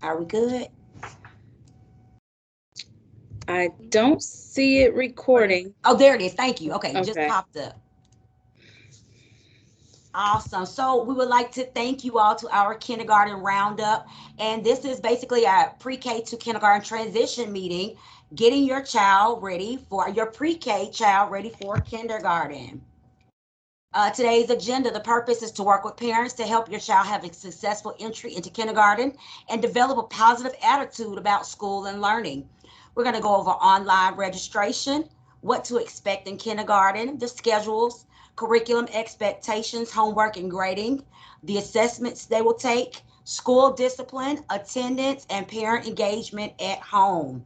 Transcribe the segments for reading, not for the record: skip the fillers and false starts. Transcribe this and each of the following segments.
Are we good? I don't see it recording. Oh, there it is. Thank you. Okay, just Okay. popped up. Awesome. So we would like to thank you all to our kindergarten roundup. And this is basically a pre-K to kindergarten transition meeting, getting your child ready for your pre-K child ready for kindergarten. Today's agenda, the purpose is to work with parents to help your child have a successful entry into kindergarten and develop a positive attitude about school and learning. We're going to go over online registration, what to expect in kindergarten, the schedules, curriculum expectations, homework and grading, the assessments they will take, school discipline, attendance, and parent engagement at home.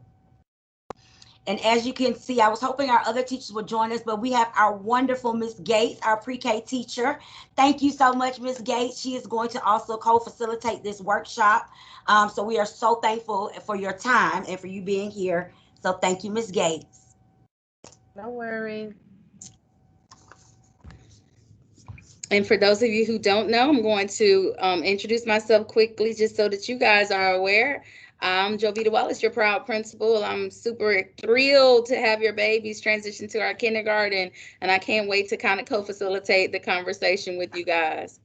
And as you can see, I was hoping our other teachers would join us, but we have our wonderful Miss Gates, our pre-K teacher. Thank you so much, Miss Gates. She is going to also co-facilitate this workshop. So we are so thankful for your time and for you being here. So thank you, Miss Gates. No worries. And for those of you who don't know, I'm going to introduce myself quickly just so that you guys are aware. I'm Jovita Wallace, your proud principal. I'm super thrilled to have your babies transition to our kindergarten, and I can't wait to kind of co-facilitate the conversation with you guys.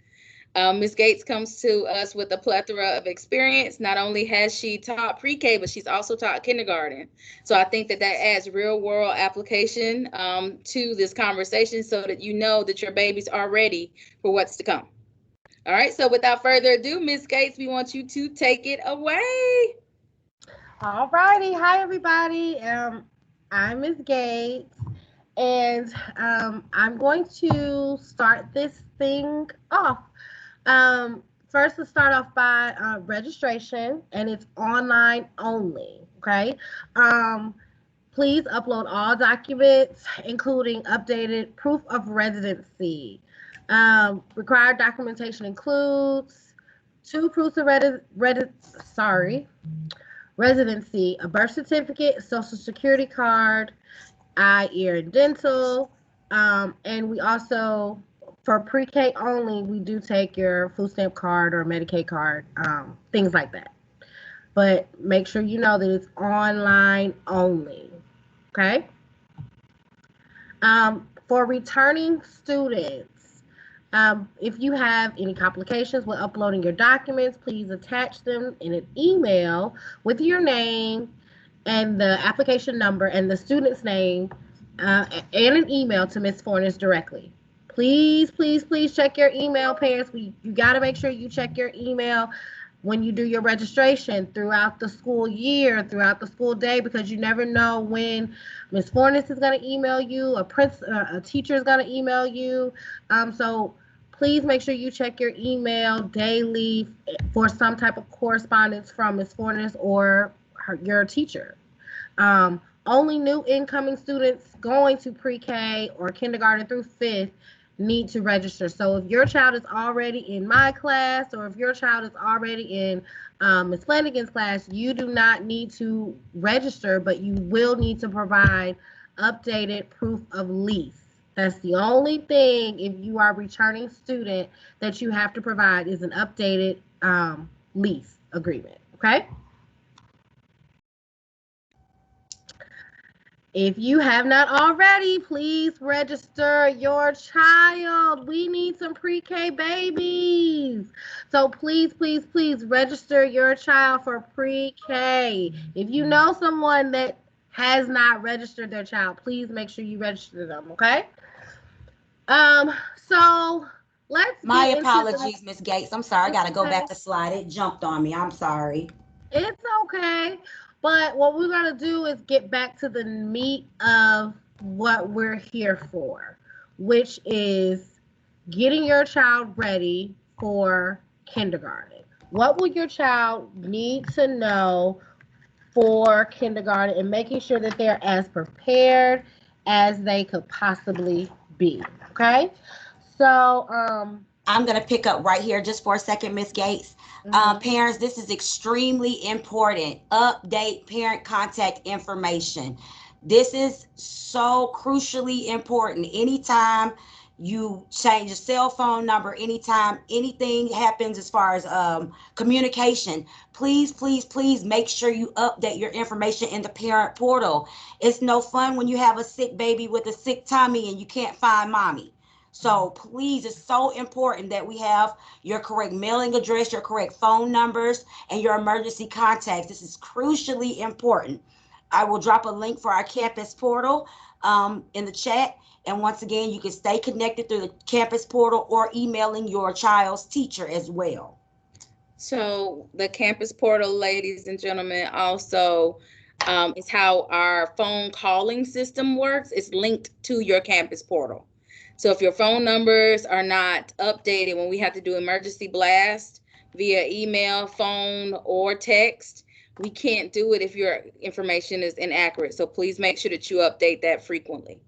Ms. Gates comes to us with a plethora of experience. Not only has she taught pre-K, but she's also taught kindergarten. So I think that that adds real world application to this conversation so that you know that your babies are ready for what's to come. All right, so without further ado, Ms. Gates, we want you to take it away. All righty. Hi, everybody. I'm Ms. Gates, and I'm going to start this thing off. First, let's start off by registration, and it's online only. Okay. Um, Please upload all documents, including updated proof of residency. Required documentation includes two proofs of residency, a birth certificate, social security card, eye, ear, and dental. And we also, for pre-K only, we do take your food stamp card or Medicaid card, things like that. But make sure you know that it's online only. Okay. For returning students, if you have any complications with uploading your documents, please attach them in an email with your name and the application number and the student's name and an email to Ms. Fornes directly. Please, please, please check your email, parents. You got to make sure you check your email when you do your registration throughout the school year, throughout the school day, because you never know when Ms. Fornes is going to email you, a teacher is going to email you. So please make sure you check your email daily for some type of correspondence from Ms. Fornes or your teacher. Only new incoming students going to pre-K or kindergarten through fifth need to register. So if your child is already in my class or if your child is already in Ms. Flanagan's class, you do not need to register, but you will need to provide updated proof of lease. That's the only thing, if you are a returning student, that you have to provide is an updated lease agreement. Okay? If you have not already, please register your child. We need some pre-K babies. So please, please, please register your child for pre-K. If you know someone that has not registered their child, please make sure you register them, okay? So let's My get into apologies, Miss Gates. I'm sorry. I it's got to go okay. back a slide. It jumped on me. I'm sorry. It's okay. But what we're going to do is get back to the meat of what we're here for, which is getting your child ready for kindergarten. What will your child need to know for kindergarten and making sure that they're as prepared as they could possibly be? Okay? So, I'm going to pick up right here just for a second, Miss Gates. mhm. Parents, this is extremely important. Update parent contact information. This is so crucially important. Anytime You change your cell phone number anytime anything happens as far as communication. Please, please, please make sure you update your information in the parent portal. It's no fun when you have a sick baby with a sick tummy and you can't find mommy. So please, it's so important that we have your correct mailing address, your correct phone numbers, and your emergency contacts. This is crucially important. I will drop a link for our campus portal in the chat. And once again, you can stay connected through the campus portal or emailing your child's teacher as well. So the campus portal, ladies and gentlemen, also is how our phone calling system works. It's linked to your campus portal. So if your phone numbers are not updated when we have to do emergency blast via email, phone, or text, we can't do it if your information is inaccurate. So please make sure that you update that frequently.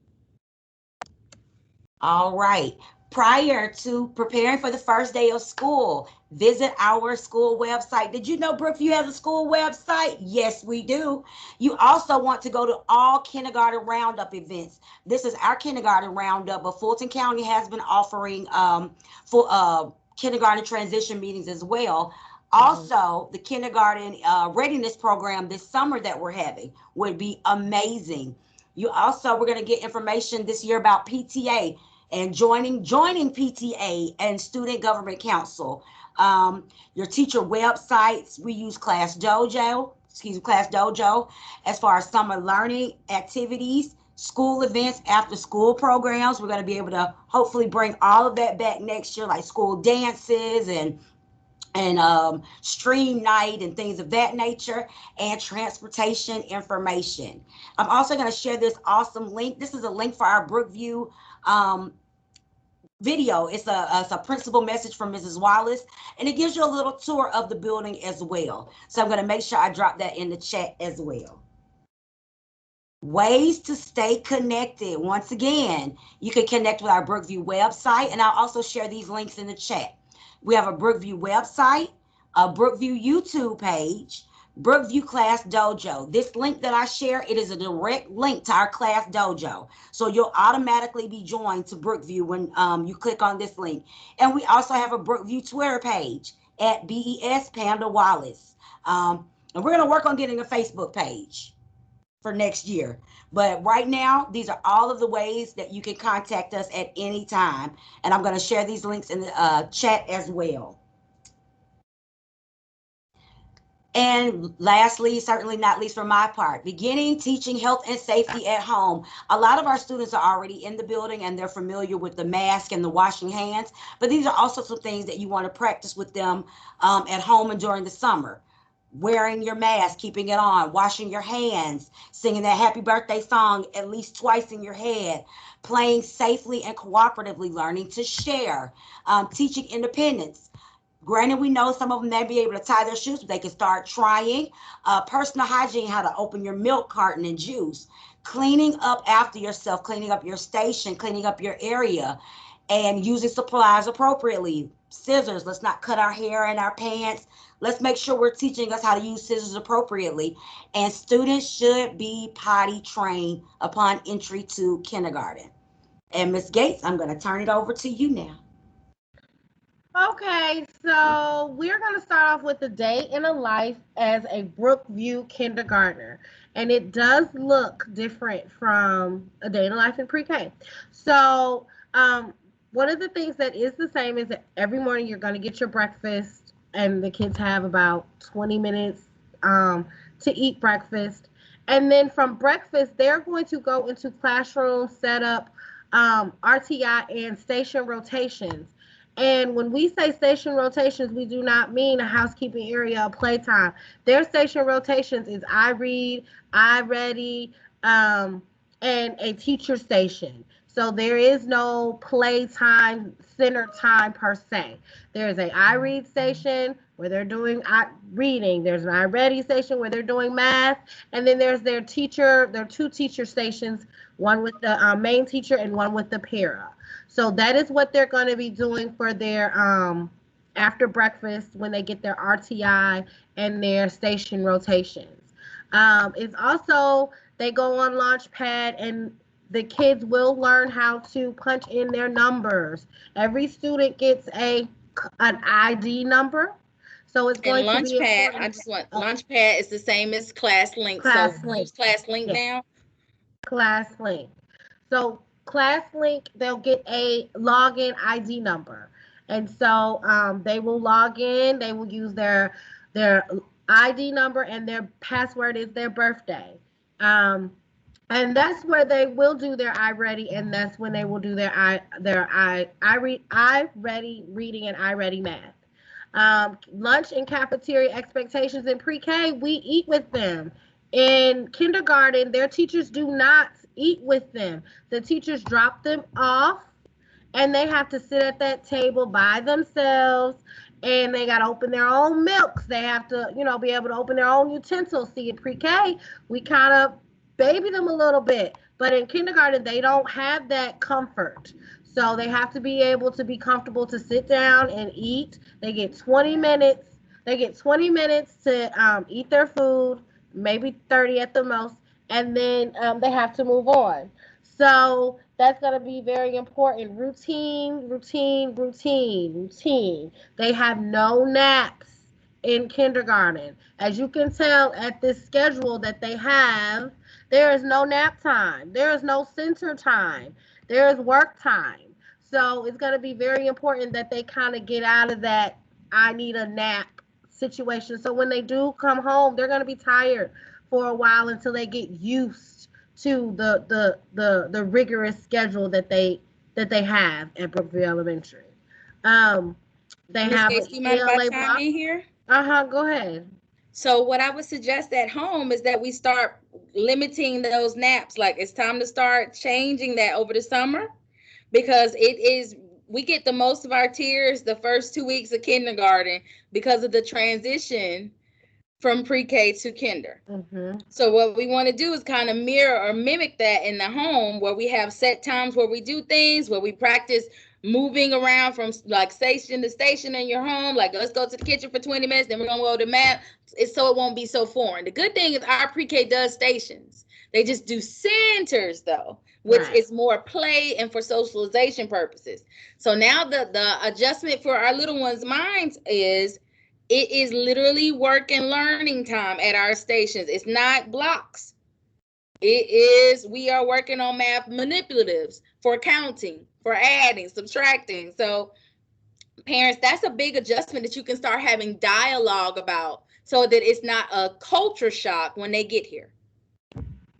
All right. Prior to preparing for the first day of school, visit our school website. Did you know Brookview has a school website? Yes, we do. You also want to go to all kindergarten roundup events. This is our kindergarten roundup, but Fulton County has been offering for kindergarten transition meetings as well. Also, the kindergarten readiness program this summer that we're having would be amazing. You also, we're going to get information this year about PTA and joining PTA and Student Government Council. Your teacher websites, we use Class Dojo, as far as summer learning activities, school events, after school programs. We're going to be able to hopefully bring all of that back next year, like school dances and stream night and things of that nature, and transportation information. I'm also going to share this awesome link. This is a link for our Brookview video. It's a principal message from Mrs. Wallace, and it gives you a little tour of the building as well. So I'm going to make sure I drop that in the chat as well. Ways to stay connected. Once again, you can connect with our Brookview website, and I'll also share these links in the chat. We have a Brookview website, a Brookview YouTube page, Brookview Class Dojo. This link that I share, it is a direct link to our Class Dojo. So you'll automatically be joined to Brookview when you click on this link. And we also have a Brookview Twitter page at BES Panda Wallace. And we're going to work on getting a Facebook page for next year. But right now, these are all of the ways that you can contact us at any time. And I'm going to share these links in the chat as well. And lastly, certainly not least for my part, beginning teaching health and safety at home. A lot of our students are already in the building and they're familiar with the mask and the washing hands, but these are also some things that you want to practice with them at home and during the summer. Wearing your mask, keeping it on, washing your hands, singing that happy birthday song at least twice in your head, playing safely and cooperatively, learning to share, teaching independence. Granted, we know some of them may be able to tie their shoes, but they can start trying. Personal hygiene, how to open your milk carton and juice. Cleaning up after yourself, cleaning up your station, cleaning up your area, and using supplies appropriately. Scissors, let's not cut our hair and our pants. Let's make sure we're teaching us how to use scissors appropriately. And students should be potty trained upon entry to kindergarten. And Ms. Gates, I'm going to turn it over to you now. Okay, so we're going to start off with the day in a life as a Brookview kindergartner. And it does look different from a day in a life in pre-K. So one of the things that is the same is that every morning you're going to get your breakfast, and the kids have about 20 minutes to eat breakfast. And then from breakfast, they're going to go into classroom setup, RTI, and station rotations. And when we say station rotations, we do not mean a housekeeping area or playtime. Their station rotations is I read, I ready, and a teacher station. So there is no playtime, center time per se. There's a I read station where they're doing reading. There's an I ready station where they're doing math. And then there's their two teacher stations, one with the main teacher and one with the para. So that is what they're going to be doing for their after breakfast when they get their RTI and their station rotations. It's also, they go on Launchpad and The kids will learn how to punch in their numbers. Every student gets an ID number. So it's And going to be Launchpad, I important. just want Oh, Launchpad is the same as Class Link. So class link. use Class Link Yes, now. class link. So class link, they'll get a login ID number. And so they will log in, they will use their ID number, and their password is their birthday. Um, and that's where they will do their iReady, and that's when they will do their I ready reading and I ready math. Lunch and cafeteria expectations in pre-K, we eat with them. In kindergarten, their teachers do not eat with them. The teachers drop them off, and they have to sit at that table by themselves, and they got to open their own milks. They have to, be able to open their own utensils. See, in pre-K, we kind of baby them a little bit, but in kindergarten, they don't have that comfort. So they have to be able to be comfortable to sit down and eat. They get 20 minutes. They get 20 minutes to eat their food, maybe 30 at the most, and then they have to move on. So that's going to be very important. Routine, routine, routine, routine. They have no naps in kindergarten. As you can tell at this schedule that they have, there is no nap time. There is no center time. There is work time. So it's going to be very important that they kind of get out of that I need a nap situation. So when they do come home, they're going to be tired for a while until they get used to the rigorous schedule that they have at Brookville Elementary. Um, they Miss have an Gates, do you mind if I ELA chime block. in here? Go ahead. So what I would suggest at home is that we start limiting those naps. Like it's time to start changing that over the summer, because we get the most of our tears the first 2 weeks of kindergarten because of the transition from pre-K to kinder. Mm-hmm. So what we want to do is kind of mirror or mimic that in the home, where we have set times where we do things, where we practice moving around from like station to station in your home. Like, let's go to the kitchen for 20 minutes, then we're gonna go to math. It's so it won't be so foreign. The good thing is our pre-K does stations. They just do centers though, which Right. is more play and for socialization purposes. So now the adjustment for our little ones' minds is it is literally work and learning time at our stations. It's not blocks. We are working on math manipulatives for counting, for adding, subtracting. So, parents, that's a big adjustment that you can start having dialogue about so that it's not a culture shock when they get here.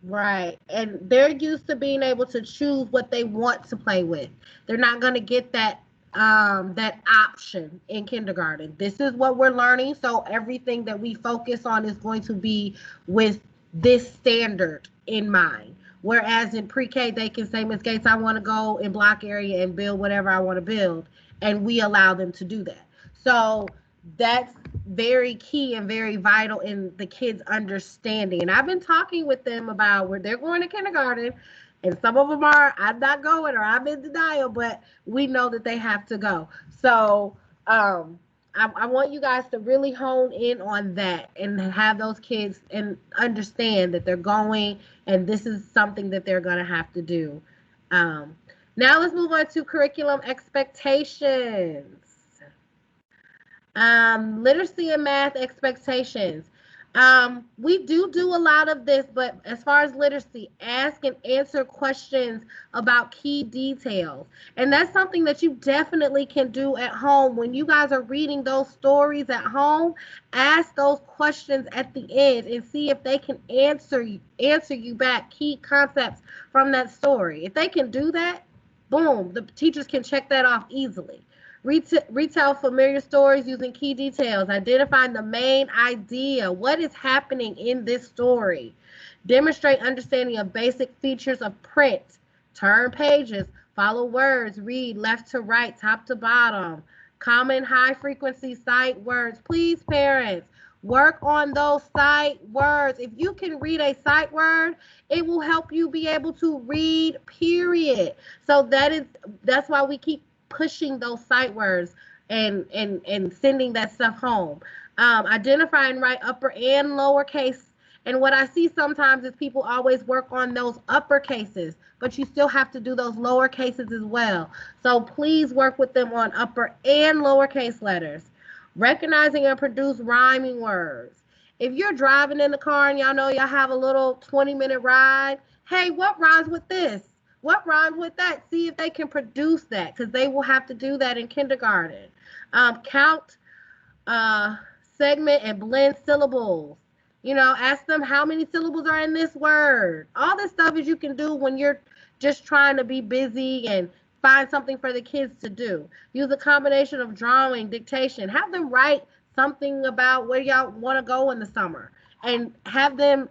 Right. And they're used to being able to choose what they want to play with. They're not going to get that option in kindergarten. This is what we're learning, so everything that we focus on is going to be with this standard in mind. Whereas in pre-K, they can say, Miss Gates, I want to go in block area and build whatever I want to build, and we allow them to do that. So that's very key and very vital in the kids understanding. And I've been talking with them about where they're going to kindergarten, and some of them are, I'm not going, or I'm in denial, but we know that they have to go. So I want you guys to really hone in on that and have those kids and understand that they're going, and this is something that they're going to have to do. um, Now let's move on to curriculum expectations. Literacy and math expectations. We do a lot of this, but as far as literacy, ask and answer questions about key details. And that's something that you definitely can do at home. When you guys are reading those stories at home, ask those questions at the end and see if they can answer you back key concepts from that story. If they can do that, boom, the teachers can check that off easily. Retell familiar stories using key details. Identifying the main idea. What is happening in this story? Demonstrate understanding of basic features of print. Turn pages. Follow words. Read left to right, top to bottom. Common high frequency sight words. Please, parents, work on those sight words. If you can read a sight word, it will help you be able to read, period. So that's why we keep pushing those sight words and sending that stuff home. Identify and write upper and lowercase And what I see sometimes is people always work on those upper cases, but you still have to do those lower cases as well. So please work with them on upper and lowercase letters. Recognizing and produce rhyming words. If you're driving in the car and y'all know y'all have a little 20-minute ride, hey, what rhymes with this? What rhymes with that? See if they can produce that, because they will have to do that in kindergarten. Count, uh, segment, and blend syllables. Ask them how many syllables are in this word. All this stuff is you can do when you're just trying to be busy and find something for the kids to do. Use a combination of drawing, dictation. Have them write something about where y'all want to go in the summer, and have them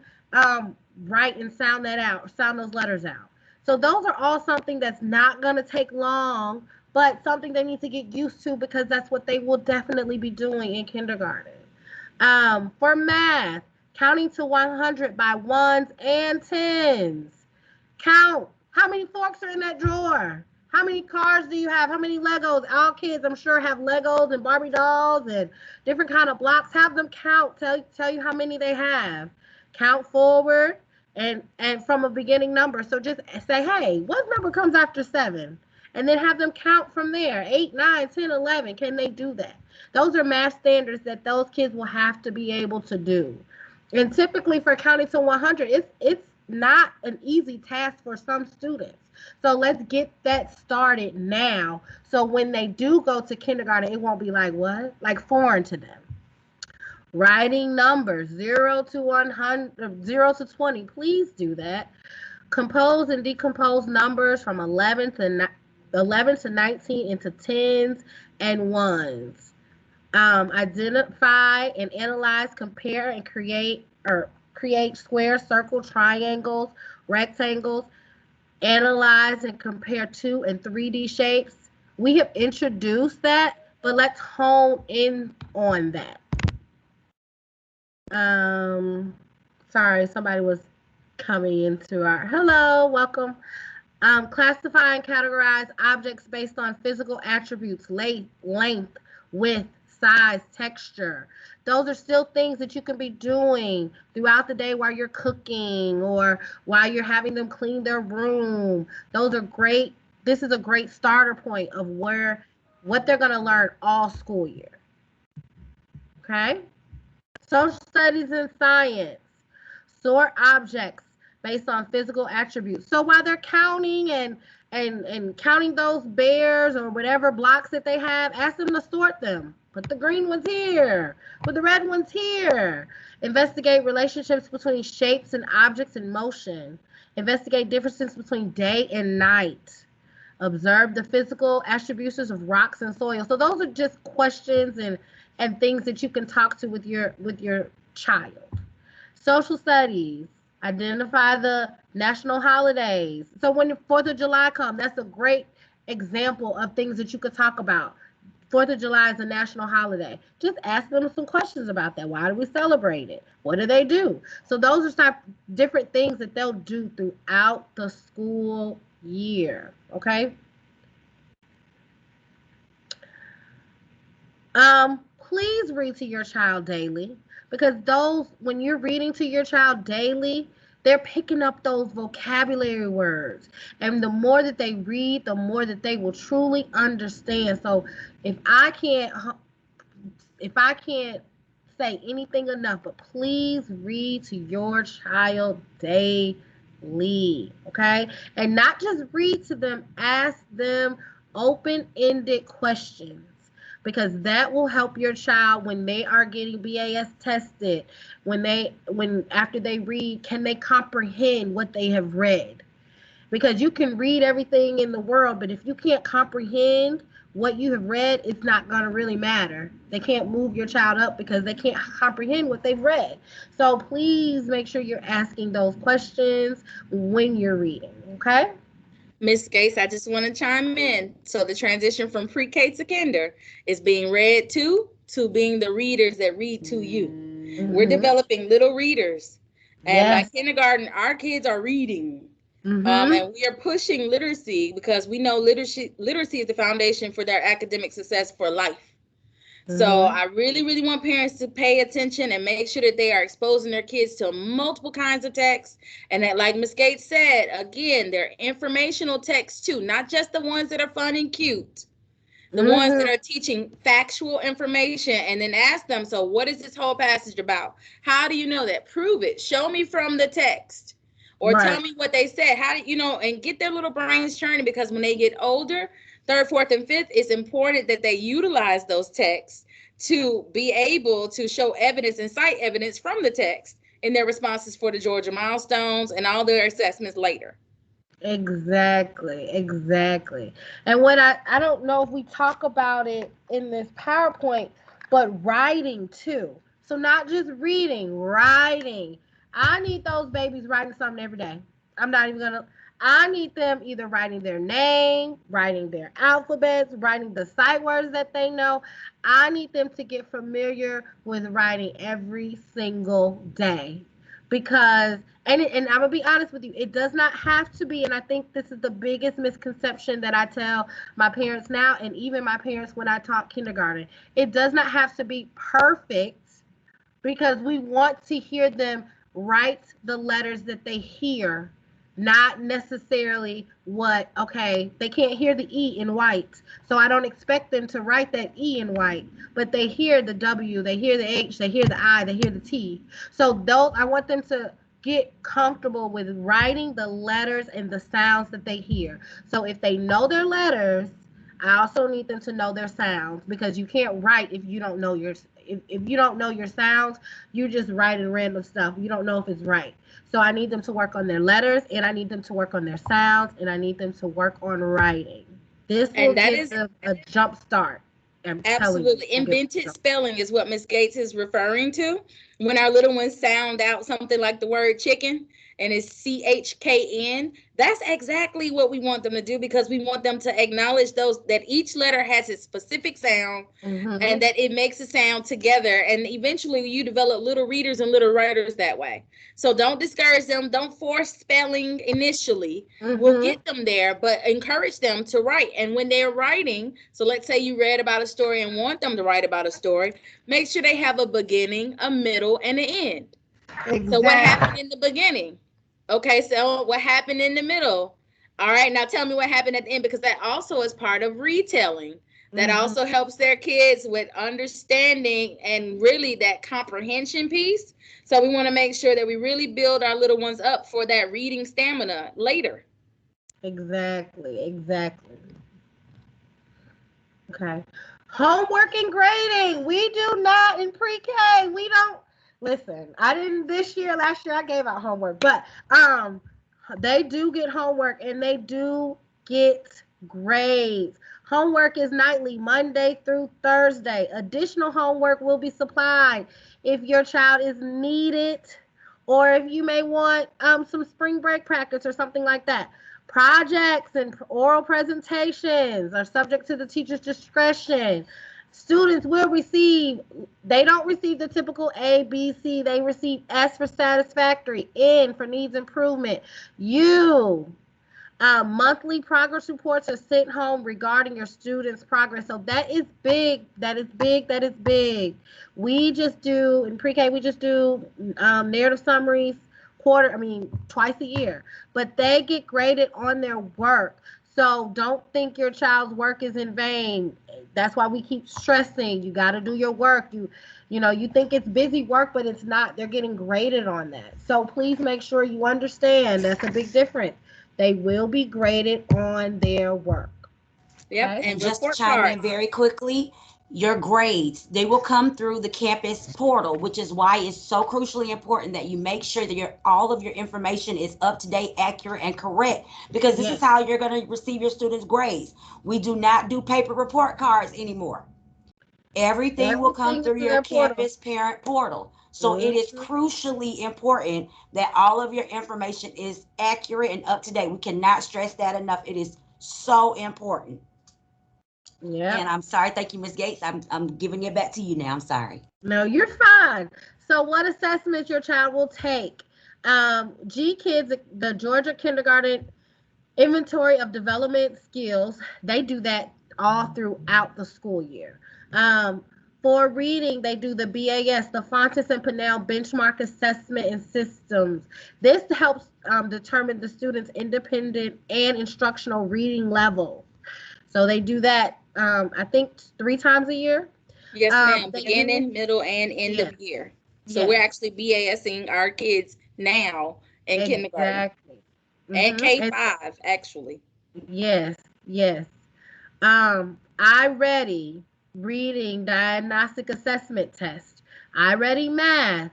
write and sound that out, sound those letters out. So those are all something that's not going to take long, but something they need to get used to, because that's what they will definitely be doing in kindergarten. For math, counting to 100 by ones and tens. Count how many forks are in that drawer. How many cars do you have? How many Legos? All kids, I'm sure, have Legos and Barbie dolls and different kind of blocks. Have them count. Tell you how many they have. Count forward and from a beginning number. So just say, hey, what number comes after 7? And then have them count from there. 8, 9, 10, 11. Can they do that? Those are math standards that those kids will have to be able to do. And typically for counting to 100, it's not an easy task for some students. So let's get that started now. So when they do go to kindergarten, it won't be like, what? Like foreign to them. Writing numbers 0 to 100, 0 to 20. Please do that. Compose and decompose numbers from 11 to 19 into tens and ones. Identify and analyze, compare, and create squares, circles, triangles, rectangles. Analyze and compare 2 and 3D shapes. We have introduced that, but let's hone in on that. Sorry, somebody was coming into our, hello, welcome. Classify and categorize objects based on physical attributes, length, width, size, texture. Those are still things that you can be doing throughout the day while you're cooking or while you're having them clean their room. Those are great. This is a great starter point of what they're going to learn all school year. Okay? Social studies and science. Sort objects based on physical attributes. So while they're counting and counting those bears or whatever blocks that they have, ask them to sort them. Put the green ones here. Put the red ones here. Investigate relationships between shapes and objects in motion. Investigate differences between day and night. Observe the physical attributes of rocks and soil. So those are just questions and things that you can talk to with your child. Social studies. Identify the national holidays. So when the 4th of July comes, that's a great example of things that you could talk about. 4th of July is a national holiday. Just ask them some questions about that. Why do we celebrate it? What do they do? So those are different things that they'll do throughout the school year. Okay? Please read to your child daily, because when you're reading to your child daily, they're picking up those vocabulary words. And the more that they read, the more that they will truly understand. So if I can't say anything enough, but please read to your child daily, okay? And not just read to them, ask them open-ended questions, because that will help your child when they are getting BAS tested. When after they read, can they comprehend what they have read? Because you can read everything in the world, but if you can't comprehend what you have read, it's not going to really matter. They can't move your child up because they can't comprehend what they've read. So please make sure you're asking those questions when you're reading, okay? Miss Gates, I just want to chime in. So the transition from pre-K to kinder is being read to being the readers that read to you. Mm-hmm. We're developing little readers. And yes. By kindergarten, our kids are reading. Mm-hmm. And we are pushing literacy because we know literacy is the foundation for their academic success for life. So I really, really want parents to pay attention and make sure that they are exposing their kids to multiple kinds of texts. And that, like Ms. Gates said, again, they're informational texts too, not just the ones that are fun and cute. The ones that are teaching factual information, and then ask them, so what is this whole passage about? How do you know that? Prove it. Show me from the text. Or tell me what they said. How do you know? And get their little brains churning, because when they get older, third, fourth, and fifth, it's important that they utilize those texts to be able to show evidence and cite evidence from the text in their responses for the Georgia milestones and all their assessments later. Exactly, exactly. And what I don't know if we talk about it in this PowerPoint, but writing too. So not just reading, writing. I need those babies writing something every day. I'm not even gonna. I need them either writing their name, writing their alphabets, writing the sight words that they know. I need them to get familiar with writing every single day, because and I'm gonna be honest with you, it does not have to be. And I think this is the biggest misconception that I tell my parents now, and even my parents when I taught kindergarten. It does not have to be perfect, because we want to hear them write the letters that they hear, not necessarily what, okay, they can't hear the E in white, so I don't expect them to write that E in white, but they hear the W, they hear the H, they hear the I, they hear the T. So those, I want them to get comfortable with writing the letters and the sounds that they hear. So if they know their letters, I also need them to know their sounds, because you can't write if you don't know your if you don't know your sounds. You just writing random stuff. You don't know if it's right. So I need them to work on their letters, and I need them to work on their sounds, and I need them to work on writing. This will give them a jump start. I'm absolutely. Invented spelling is what Miss Gates is referring to. When our little ones sound out something like the word chicken and it's CHKN, that's exactly what we want them to do, because we want them to acknowledge those, that each letter has its specific sound, and that it makes a sound together. And eventually you develop little readers and little writers that way. So don't discourage them. Don't force spelling initially. We'll get them there, but encourage them to write. And when they're writing, so let's say you read about a story and want them to write about a story, make sure they have a beginning, a middle, and an end. Exactly. So what happened in the beginning? Okay, so what happened in the middle? All right, now tell me what happened at the end, because that also is part of retelling. That also helps their kids with understanding and really that comprehension piece. So we want to make sure that we really build our little ones up for that reading stamina later. Exactly, exactly. Okay. Homework and grading. We do not in pre-K. We don't listen. I didn't this year. Last year I gave out homework, but they do get homework, and they do get grades. Homework is nightly, Monday through Thursday. Additional homework will be supplied if your child is needed, or if you may want some spring break practice or something like that. Projects and oral presentations are subject to the teacher's discretion. Students will receive, they don't receive the typical A, B, C. They receive S for satisfactory, N for needs improvement, U. Monthly progress reports are sent home regarding your students' progress. So that is big. That is big. That is big. We just do, in pre-K, we just do narrative summaries twice a year. But they get graded on their work. So don't think your child's work is in vain. That's why we keep stressing, you got to do your work. You think it's busy work, but it's not. They're getting graded on that. So please make sure you understand that's a big difference. They will be graded on their work. Yep. Okay? And just to chime in very quickly, your grades, they will come through the campus portal, which is why it's so crucially important that you make sure that all of your information is up to date, accurate, and correct, because this is how you're going to receive your students' grades. We do not do paper report cards anymore. Everything will come through your campus parent portal. So it is crucially important that all of your information is accurate and up to date. We cannot stress that enough. It is so important. Yeah. And I'm sorry. Thank you, Ms. Gates. I'm giving it back to you now. I'm sorry. No, you're fine. So what assessments your child will take? G-Kids, the Georgia Kindergarten Inventory of Development Skills, they do that all throughout the school year. For reading, they do the BAS, the Fontes and Pinnell Benchmark Assessment and Systems. This helps determine the student's independent and instructional reading level. So they do that, I think, 3 times a year. Yes, ma'am. They do, Beginning, middle, and end yes, of year. So we're yes, actually BASing our kids now in kindergarten exactly. and And K-5, actually. yes, yes. I ready reading diagnostic assessment test. I ready math,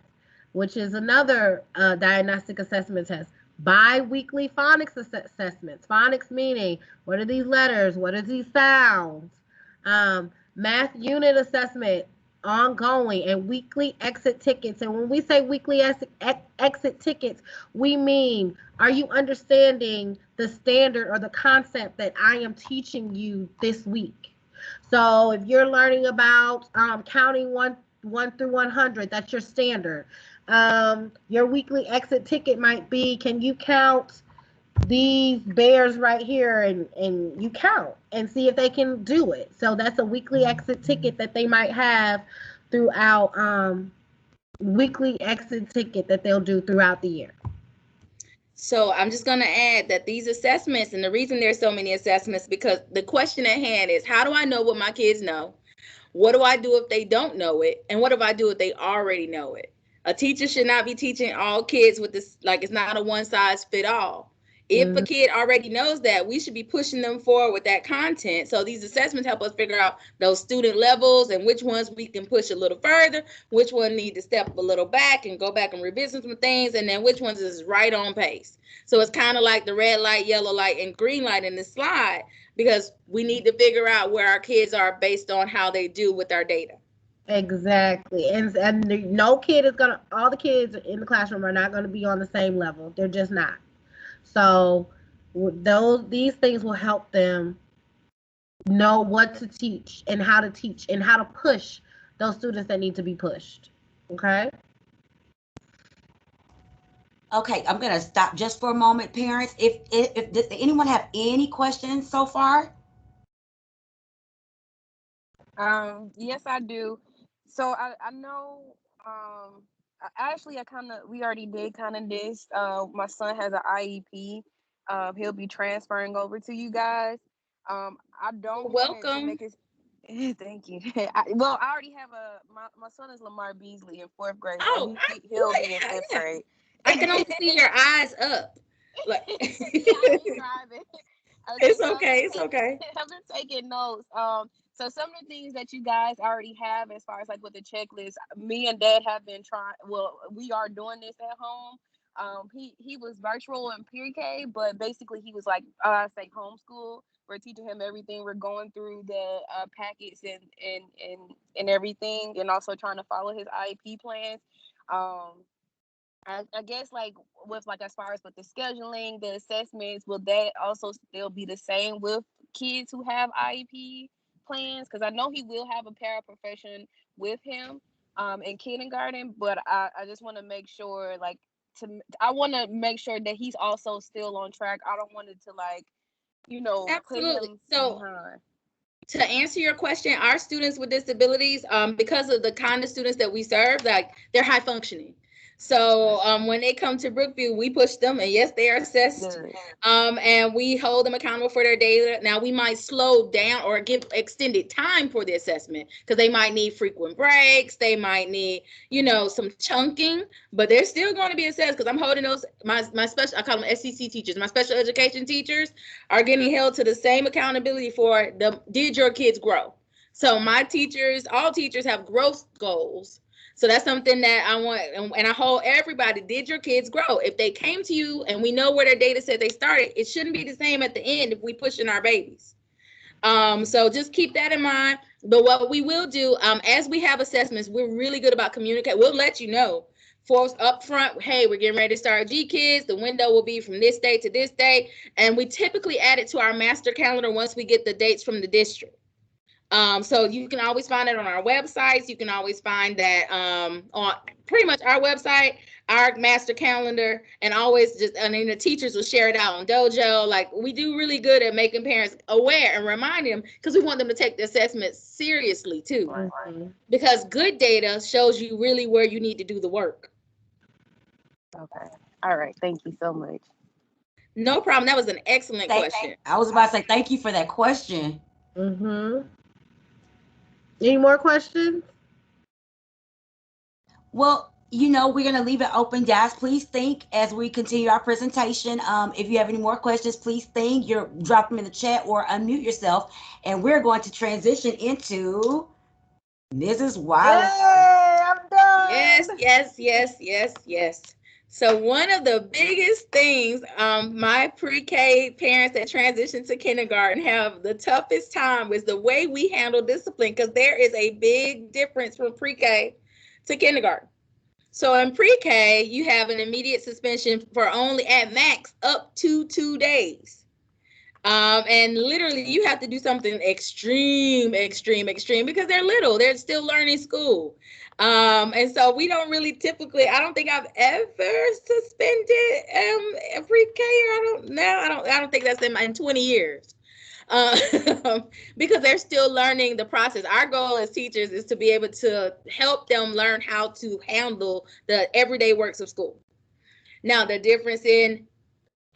which is another diagnostic assessment test. Bi-weekly phonics assessments. Phonics meaning what are these letters? What are these sounds? Math unit assessment ongoing and weekly exit tickets. And when we say weekly exit tickets, we mean, are you understanding the standard or the concept that I am teaching you this week? So if you're learning about counting one through 100, that's your standard. Your weekly exit ticket might be, can you count these bears right here, and you count and see if they can do it. So that's a weekly exit ticket that they might have throughout, weekly exit ticket that they'll do throughout the year. So I'm just going to add that these assessments, and the reason there's so many assessments, because the question at hand is, how do I know what my kids know? What do I do if they don't know it? And what do I do if they already know it? A teacher should not be teaching all kids with this, like it's not a one size fit all. If a Mhm. kid already knows that, we should be pushing them forward with that content. So these assessments help us figure out those student levels and which ones we can push a little further, which one need to step a little back and go back and revisit some things, and then which ones is right on pace. So it's kind of like the red light, yellow light, and green light in this slide, because we need to figure out where our kids are based on how they do with our data. Exactly. And no kid is gonna, all the kids in the classroom are not gonna be on the same level. They're just not. So these things will help them know what to teach and how to push those students that need to be pushed. Okay? Okay, I'm gonna stop just for a moment, parents. If does anyone have any questions so far? Yes, I do. So I know, actually I kind of, we already did kind of this. My son has an IEP. He'll be transferring over to you guys. I don't Well, want it to welcome. make it. Thank you. I already have my son is Lamar Beasley in fourth grade, so Oh, he'll well, be in yeah, fifth yeah. grade. I can only see your eyes up. Like, Yeah, I've been driving. Okay, it's so okay. It's okay. I've been taking notes. So some of the things that you guys already have, as far as like with the checklist, me and Dad have been trying. Well, we are doing this at home. He was virtual in PreK, but basically he was like, I say homeschool. We're teaching him everything. We're going through the packets and everything, and also trying to follow his IEP plans. Um, I guess like with like as far as with the scheduling, the assessments, will that also still be the same with kids who have IEP plans? Because I know he will have a paraprofession with him in kindergarten, but I just want to make sure like I want to make sure that he's also still on track. I don't want it to like put Absolutely. him So behind. to answer your question, our students with disabilities, because of the kind of students that we serve, like they're high functioning. So when they come to Brookview, we push them, and yes, they are assessed, Good. and we hold them accountable for their data. Now we might slow down or give extended time for the assessment because they might need frequent breaks, they might need, some chunking, but they're still going to be assessed because I'm holding those my special, I call them SCC teachers, my special education teachers are getting held to the same accountability for the did your kids grow. So my teachers, all teachers have growth goals. So that's something that I want, and I hold everybody, did your kids grow? If they came to you and we know where their data said they started, it shouldn't be the same at the end if we pushing our babies. So just keep that in mind. But what we will do, as we have assessments, we're really good about communicating. We'll let you know for up front, hey, we're getting ready to start G Kids. The window will be from this day to this day. And we typically add it to our master calendar once we get the dates from the district. So you can always find it on our websites. You can always find that on pretty much our website, our master calendar, and always just, I mean, the teachers will share it out on Dojo. Like, we do really good at making parents aware and reminding them, because we want them to take the assessment seriously too. Mhm. Because good data shows you really where you need to do the work. Okay. All right. Thank you so much. No problem. That was an excellent question. I was about to say thank you for that question. Mhm. Any more questions? Well, we're going to leave it open, guys. Please think as we continue our presentation. If you have any more questions, please think. You're drop them in the chat or unmute yourself, and we're going to transition into Mrs. Wallace. Yay! I'm Yes, done. yes, yes, yes, yes. So one of the biggest things my pre-K parents that transition to kindergarten have the toughest time is the way we handle discipline, because there is a big difference from pre-K to kindergarten. So in pre-K, you have an immediate suspension for only at max up to 2 days. And literally you have to do something extreme, extreme, extreme, because they're little, they're still learning school. And so we don't really typically, I don't think I've ever suspended a pre-K, or I don't think that's in 20 years. Um, because they're still learning the process. Our goal as teachers is to be able to help them learn how to handle the everyday works of school. Now, the difference in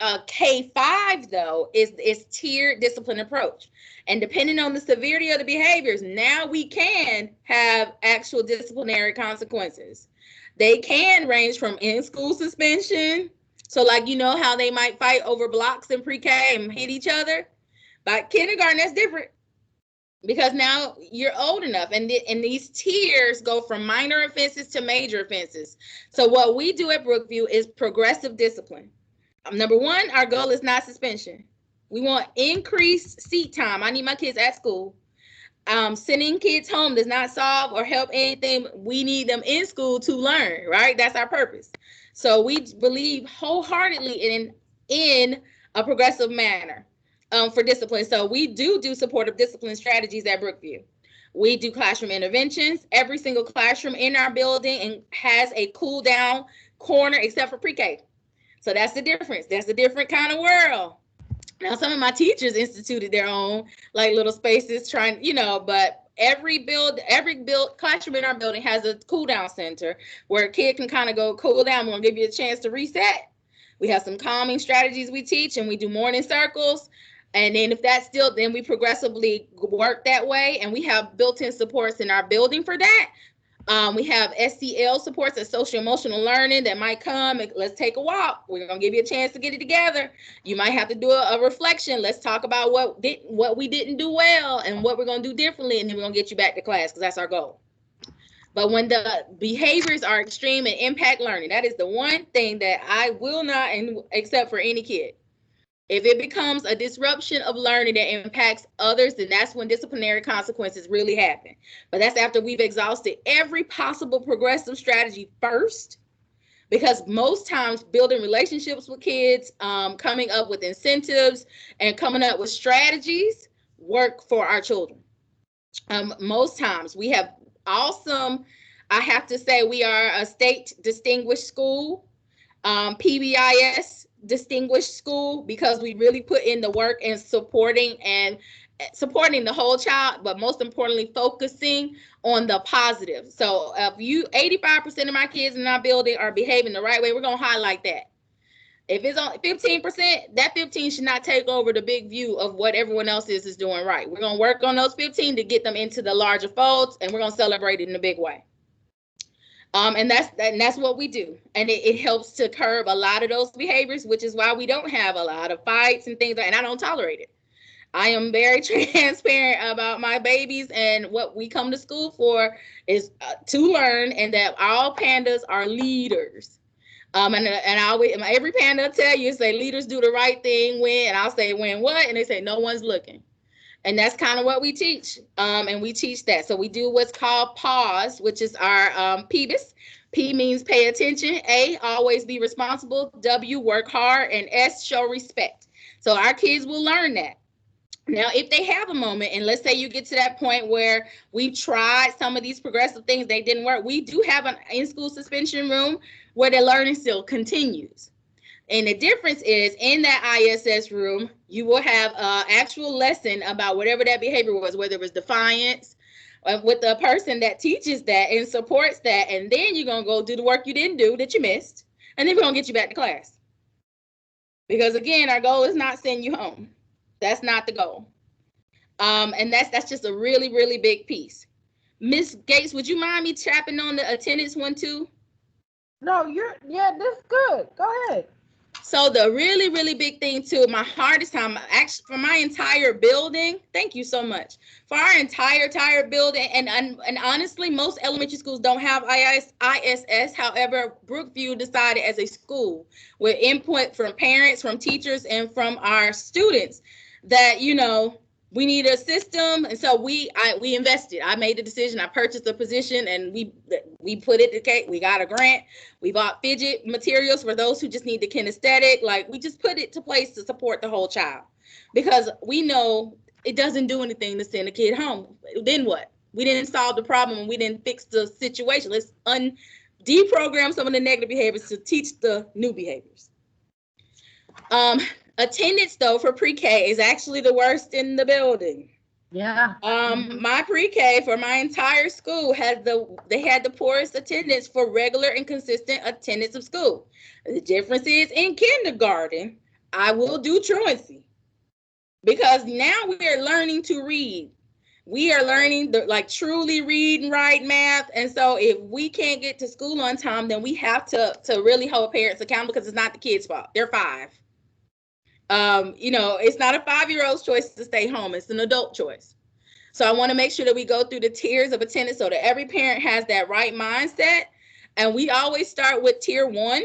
K5 though is tiered discipline approach, and depending on the severity of the behaviors, now we can have actual disciplinary consequences. They can range from in-school suspension, so like how they might fight over blocks in pre-K and hit each other. By kindergarten, that's different, because now you're old enough, and these tiers go from minor offenses to major offenses. So what we do at Brookview is progressive discipline. Number one, our goal is not suspension. We want increased seat time. I need my kids at school. Sending kids home does not solve or help anything. We need them in school to learn, right? That's our purpose. So we believe wholeheartedly in a progressive manner for discipline. So we do supportive discipline strategies at Brookview. We do classroom interventions. Every single classroom in our building and has a cool down corner except for pre-K. So that's the difference. That's a different kind of world. Now, some of my teachers instituted their own like little spaces trying, but every classroom in our building has a cool down center where a kid can kind of go cool down. We're gonna give you a chance to reset. We have some calming strategies we teach, and we do morning circles. And then if that's still, then we progressively work that way. And we have built-in supports in our building for that. We have SEL supports and social emotional learning that might come. Let's take a walk. We're gonna give you a chance to get it together. You might have to do a reflection. Let's talk about what we didn't do well and what we're gonna do differently, and then we're gonna get you back to class, because that's our goal. But when the behaviors are extreme and impact learning, that is the one thing that I will not accept for any kid. If it becomes a disruption of learning that impacts others, then that's when disciplinary consequences really happen. But that's after we've exhausted every possible progressive strategy first, because most times building relationships with kids, coming up with incentives, and coming up with strategies work for our children. Most times we have awesome, I have to say, we are a state distinguished school. PBIS distinguished school, because we really put in the work in supporting the whole child, but most importantly, focusing on the positive. So if 85% of my kids in our building are behaving the right way, we're going to highlight that. If it's on 15%, that 15 should not take over the big view of what everyone else is doing right. We're going to work on those 15 to get them into the larger folds, and we're going to celebrate it in a big way. And that's what we do. And it helps to curb a lot of those behaviors, which is why we don't have a lot of fights and things, and I don't tolerate it. I am very transparent about my babies, and what we come to school for is to learn, and that all pandas are leaders. And I always, every panda will tell you, say leaders do the right thing when, and I'll say when what, and they say no one's looking. And that's kind of what we teach. And we teach that. So we do what's called PAWS, which is our PBIS. P means pay attention. A, always be responsible. W, work hard. And S, show respect. So our kids will learn that. Now, if they have a moment, and let's say you get to that point where we've tried some of these progressive things, they didn't work, we do have an in-school suspension room where the learning still continues. And the difference is in that ISS room, you will have an actual lesson about whatever that behavior was, whether it was defiance, with the person that teaches that and supports that. And then you're going to go do the work you didn't do that you missed. And then we're going to get you back to class. Because again, our goal is not send you home. That's not the goal. And that's just a really, really big piece. Miss Gates, would you mind me tapping on the attendance one too? No, this is good. Go ahead. So the really, really big thing too, my hardest time, actually for my entire building, thank you so much. For our entire building, and honestly, most elementary schools don't have ISS. However, Brookview decided as a school with input from parents, from teachers, and from our students that, you know, we need a system. And so we invested. I made the decision. I purchased a position and we put it to, we got a grant. We bought fidget materials for those who just need the kinesthetic. Like, we just put it to place to support the whole child, because we know it doesn't do anything to send a kid home. Then what? We didn't solve the problem and we didn't fix the situation. Let's deprogram some of the negative behaviors to teach the new behaviors. Attendance though for pre-K is actually the worst in the building. Yeah. My pre-K for my entire school had the poorest attendance for regular and consistent attendance of school. The difference is in kindergarten, I will do truancy, because now we are learning to read. We are learning to like truly read and write math. And so if we can't get to school on time, then we have to really hold parents accountable, because it's not the kids' fault. They're 5. You know, it's not a 5-year-old's choice to stay home. It's an adult choice. So I want to make sure that we go through the tiers of attendance so that every parent has that right mindset. And we always start with tier 1.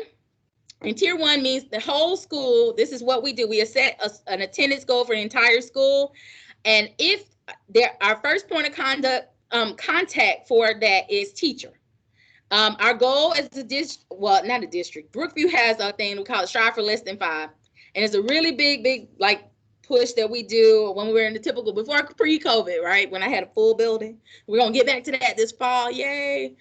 And tier 1 means the whole school. This is what we do. We set an attendance goal for the entire school. And if our first point of contact for that is teacher. Our goal as a district, well, not a district. Brookview has a thing we call it Strive for Less Than 5. And it's a really big like push that we do when we were in the typical, before pre-COVID, right? When I had a full building. We're going to get back to that this fall. Yay.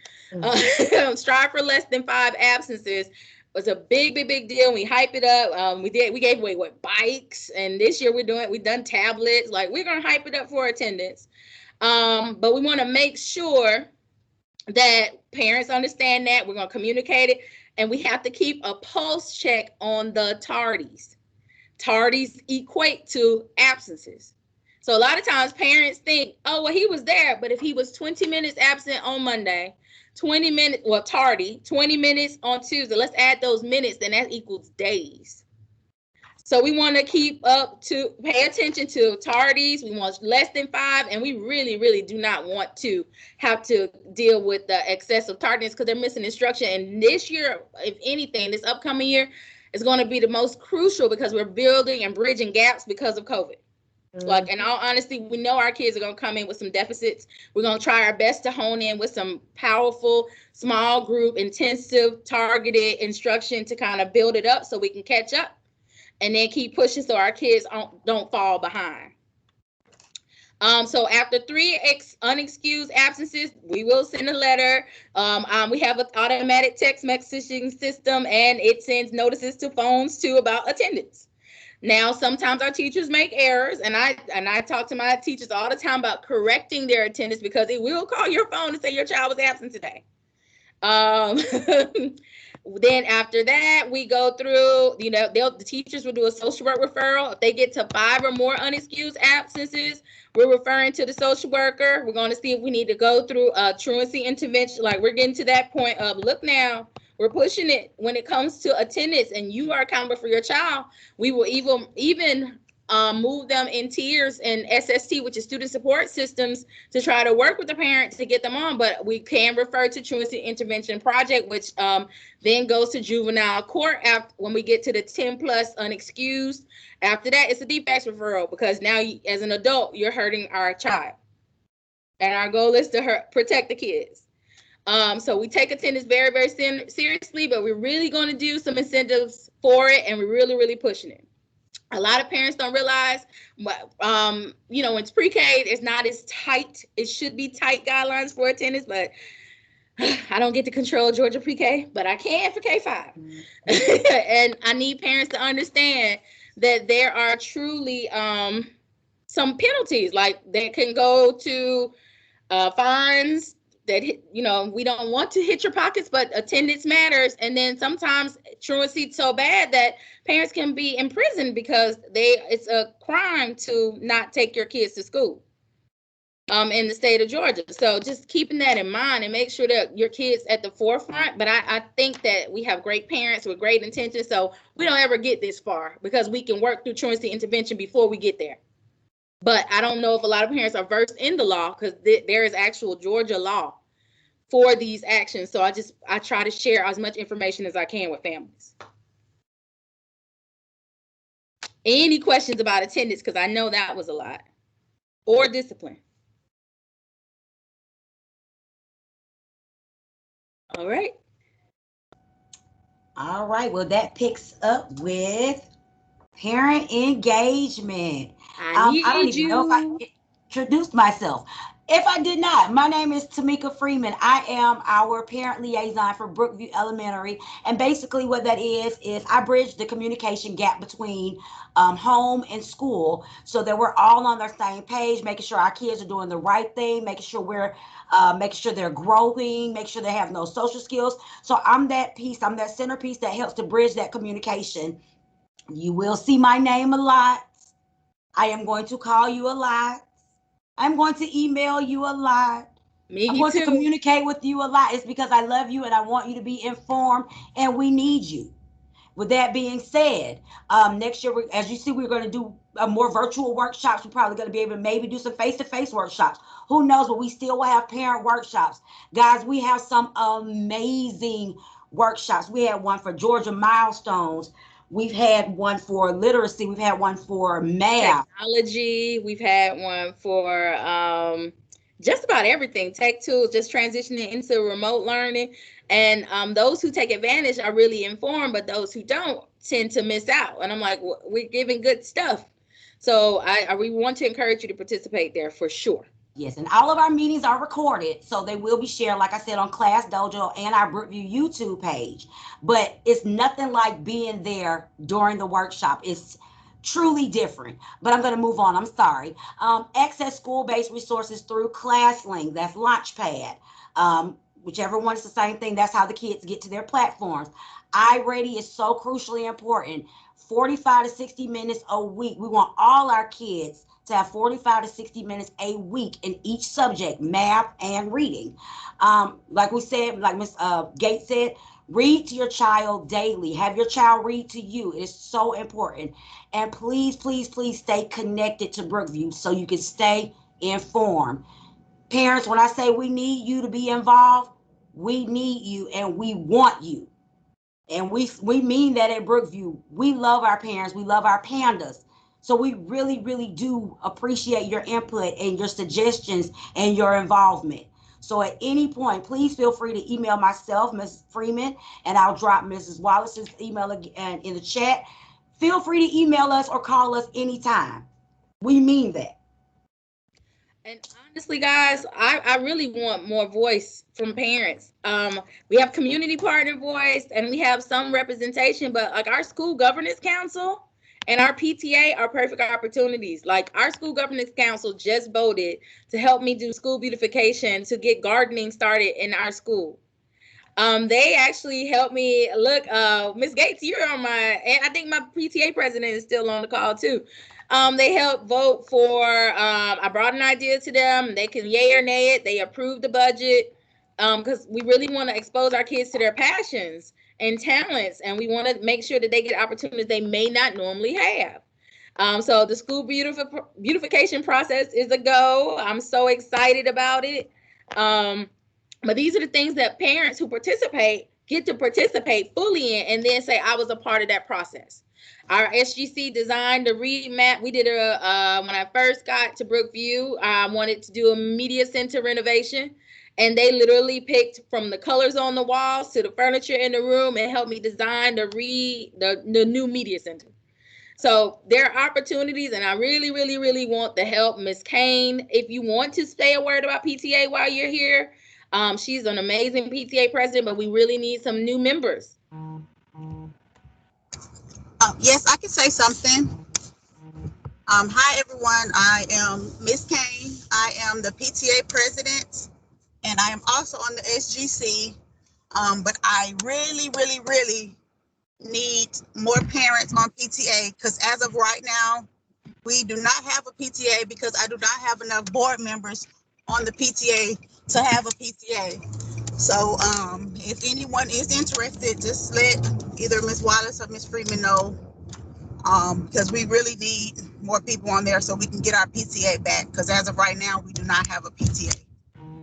Strive for Less Than 5 absences was a big deal. We hype it up. We gave away bikes. And this year we've done tablets. Like, we're going to hype it up for attendance. But we want to make sure that parents understand that. We're going to communicate it. And we have to keep a pulse check on the tardies. Tardies equate to absences. So a lot of times parents think, oh, well, he was there. But if he was 20 minutes absent on Monday, 20 minutes, well, tardy, 20 minutes on Tuesday, let's add those minutes, then that equals days. So we want to pay attention to tardies. We want less than 5, and we really do not want to have to deal with the excessive tardiness, because they're missing instruction. And this year, if anything, this upcoming year is going to be the most crucial, because we're building and bridging gaps because of COVID. Like, in all honesty, we know our kids are going to come in with some deficits. We're going to try our best to hone in with some powerful, small group, intensive, targeted instruction to kind of build it up so we can catch up. And then keep pushing so our kids don't fall behind. So after 3 unexcused absences, we will send a letter. We have an automatic text messaging system, and it sends notices to phones too about attendance. Now, sometimes our teachers make errors, and I talk to my teachers all the time about correcting their attendance, because it will call your phone and say your child was absent today. Then after that, we go through, the teachers will do a social work referral. If they get to 5 or more unexcused absences, we're referring to the social worker. We're going to see if we need to go through a truancy intervention. Like, we're getting to that point of, look now, we're pushing it when it comes to attendance, and you are accountable for your child. We will even move them in tiers in SST, which is student support systems, to try to work with the parents to get them on. But we can refer to truancy intervention project, which then goes to juvenile court when we get to the 10 plus unexcused. After that, it's a defects referral, because now as an adult, you're hurting our child. And our goal is to protect the kids. So we take attendance very seriously, but we're really going to do some incentives for it, and we're really pushing it. A lot of parents don't realize, you know, it's pre-K, it's not as tight. It should be tight guidelines for attendance, but I don't get to control Georgia pre-K, but I can for K-5. And I need parents to understand that there are truly some penalties, like they can go to fines that, you know, we don't want to hit your pockets, but attendance matters. And then sometimes truancy so bad that parents can be imprisoned because it's a crime to not take your kids to school in the state of Georgia. So just keeping that in mind and make sure that your kids at the forefront. But I think that we have great parents with great intentions, so we don't ever get this far because we can work through truancy intervention before we get there. But I don't know if a lot of parents are versed in the law, because there is actual Georgia law for these actions. So I try to share as much information as I can with families. Any questions about attendance? Because I know that was a lot. Or discipline. All right. All right. Well, that picks up with parent engagement. I don't even know if I introduced myself. If I did not, my name is Tamika Freeman. I am our parent liaison for Brookview Elementary. And basically, what that is I bridge the communication gap between home and school so that we're all on the same page, making sure our kids are doing the right thing, making sure we're making sure they're growing, make sure they have no social skills. So I'm that piece, I'm that centerpiece that helps to bridge that communication. You will see my name a lot. I am going to call you a lot. I'm going to email you a lot. I'm going to communicate with you a lot. It's because I love you and I want you to be informed, and we need you. With that being said, next year, as you see, we're going to do more virtual workshops. We're probably going to be able to maybe do some face-to-face workshops. Who knows, but we still will have parent workshops. Guys, we have some amazing workshops. We had one for Georgia milestones. We've had one for literacy. We've had one for math. Technology. We've had one for just about everything. Tech tools, just transitioning into remote learning. And those who take advantage are really informed, but those who don't tend to miss out. And I'm like, we're giving good stuff. So we want to encourage you to participate there for sure. Yes, and all of our meetings are recorded, so they will be shared, like I said, on Class Dojo and our Brookview YouTube page. But it's nothing like being there during the workshop. It's truly different. But I'm going to move on. I'm sorry. Access school-based resources through ClassLink. That's Launchpad. Whichever one is the same thing. That's how the kids get to their platforms. iReady is so crucially important. 45 to 60 minutes a week. We want all our kids to have 45 to 60 minutes a week in each subject, math and reading. Like we said, like Ms. Gates said, read to your child daily. Have your child read to you. It's so important. And please, please, please stay connected to Brookview so you can stay informed. Parents, when I say we need you to be involved, we need you and we want you. And we mean that at Brookview. We love our parents. We love our pandas. So we really, really do appreciate your input and your suggestions and your involvement. So at any point, please feel free to email myself, Mrs. Freeman, and I'll drop Mrs. Wallace's email again in the chat. Feel free to email us or call us anytime. We mean that. And honestly, guys, I really want more voice from parents. We have community partner voice and we have some representation, but like our school governance council and our PTA are perfect opportunities. Like our school governance council just voted to help me do school beautification to get gardening started in our school. They actually helped me look, Miss Gates, you're on and I think my PTA president is still on the call too. They helped vote for, I brought an idea to them. They can yay or nay it. They approved the budget because we really want to expose our kids to their passions and talents. And we want to make sure that they get opportunities they may not normally have. So the school beautification process is a go. I'm so excited about it. But these are the things that parents who participate get to participate fully in and then say, I was a part of that process. Our SGC designed a read map. We did when I first got to Brookview, I wanted to do a media center renovation. And they literally picked from the colors on the walls to the furniture in the room and helped me design the new media center. So there are opportunities, and I really, really, really want the help. Miss Kane, if you want to say a word about PTA while you're here, she's an amazing PTA president, but we really need some new members. Yes, I can say something. Hi, everyone. I am Miss Kane. I am the PTA president, and I am also on the SGC. But I really, really, really need more parents on PTA because as of right now, we do not have a PTA because I do not have enough board members on the PTA to have a PTA. So if anyone is interested, just let either Miss Wallace or Miss Freeman know because we really need more people on there so we can get our PTA back because as of right now, we do not have a PTA.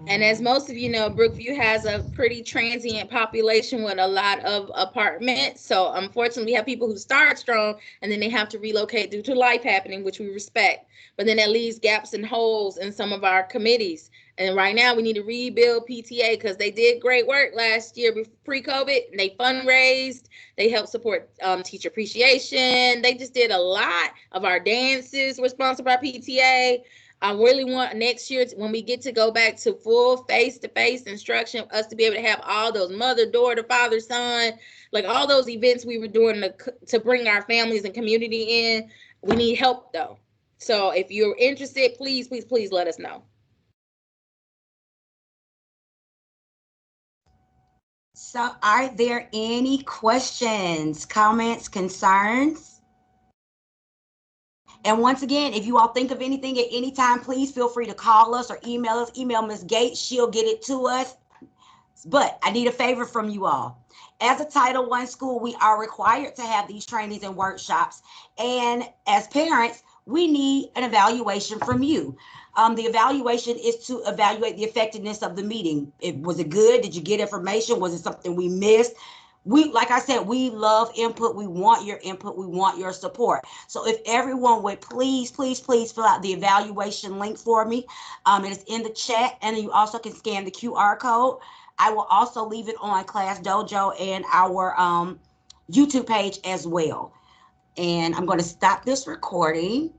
And as most of you know, Brookview has a pretty transient population with a lot of apartments. So unfortunately, we have people who start strong and then they have to relocate due to life happening, which we respect. But then that leaves gaps and holes in some of our committees. And right now we need to rebuild PTA because they did great work last year pre-COVID. They fundraised. They helped support teacher appreciation. They just did a lot of our dances were sponsored by PTA. I really want next year when we get to go back to full face-to-face instruction, us to be able to have all those mother, daughter, father, son, like all those events we were doing to bring our families and community in. We need help though. So if you're interested, please, please, please let us know. So are there any questions, comments, concerns? And once again, if you all think of anything at any time, please feel free to call us or email us. Email Ms. Gates. She'll get it to us. But I need a favor from you all. As a Title I school, we are required to have these trainings and workshops. And as parents, we need an evaluation from you. The evaluation is to evaluate the effectiveness of the meeting. Was it good? Did you get information? Was it something we missed? Like I said, we love input. We want your input. We want your support. So if everyone would please, please, please fill out the evaluation link for me. It is in the chat, and you also can scan the QR code. I will also leave it on Class Dojo and our YouTube page as well. And I'm going to stop this recording.